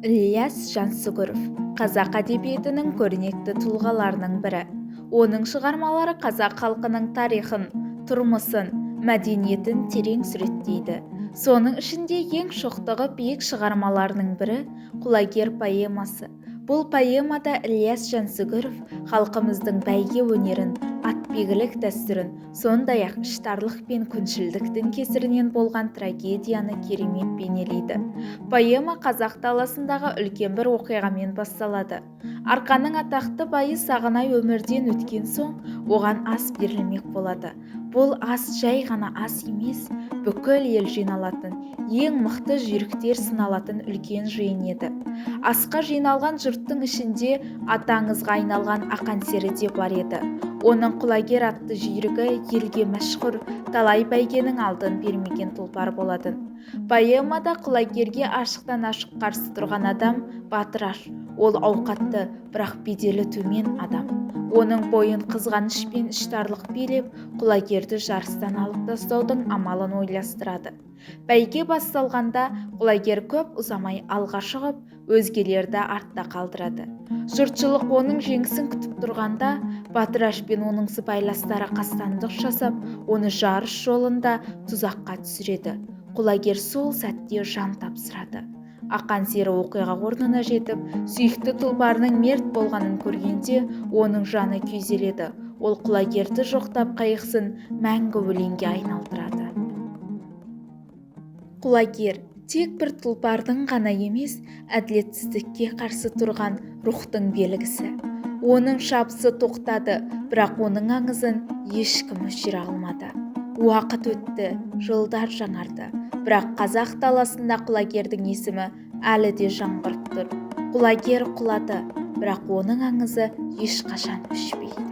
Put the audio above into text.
Ілияс Жансүгіров қазақ әдебиетінің көрнекті тұлғаларының бірі. Оның шығармалары қазақ халқының тарихын, тұрмысын, мәдениетін терең суреттейді. Соның ішінде ең шоқтығы биік шығармаларының бірі «Құлагер» поэмасы. Бұл поэмада Ілияс Жансүгіров халқымыздың бәйге өнерін, атбегілік дәстүрін, сондай-ақ іштарлық пен күншілдіктің кесірінен болған трагедияны керемет бейнелейді. Поэма қазақ даласындағы үлкен бір оқиғамен басталады. Арқаның атақты байы Сағынай өмірден өткен соң, оған ас берілмек болады. Бұл ас жай ғана ас емес, бүкіл ел жиналатын, ең мықты жүйріктер сыналатын үлкен жиын еді. Асқа жиналған жұрттың ішінде аты аңызға айналған ақан сері де бар еді. Оның Құлагер атты жүйрігі елге мәшһүр, талай бәйгенің алдын бермеген тұлпар болатын. Поэмада Құлагерге ашықтан ашық қарсы тұрған адам Батыраш. Ол ауқатты, бірақ беделі төмен адам. Оның бойын қызғаныш пен іштарлық билеп, Құлагерді жарыстан алып тастаудың амалын ойластырады. Бәйге басталғанда Құлагер көп ұзамай алға шығып, өзгелерді артта қалдырады. Жұртшылық оның жеңісін күтіп тұрғанда, Батыраш пен оның сыбайластары қастандық жасап, оны жарыс жолында тұзаққа түсіреді. Құлагер сол сәтте жан тапсырады. Ақан сері оқиға орнына жетіп, сүйікті тұлпарының мерт болғанын көргенде, оның жаны күйзеледі. Ол Құлагерді жоқтап қайғысын мәңгі өлеңге айналдырады. Құлагер тек бір тұлпардың ғана емес, әділетсіздікке қарсы тұрған рухтың белгісі. Оның шабысы тоқтады, бірақ оның аңызын ешкім өшіре алмады. Уақыт өтті, жылдар жаңарды, бірақ қазақ даласында Құлагердің есімі әлі де жаңғырып тұр. Құлагер құлады, бірақ оның аңызы ешқашан өшпейді.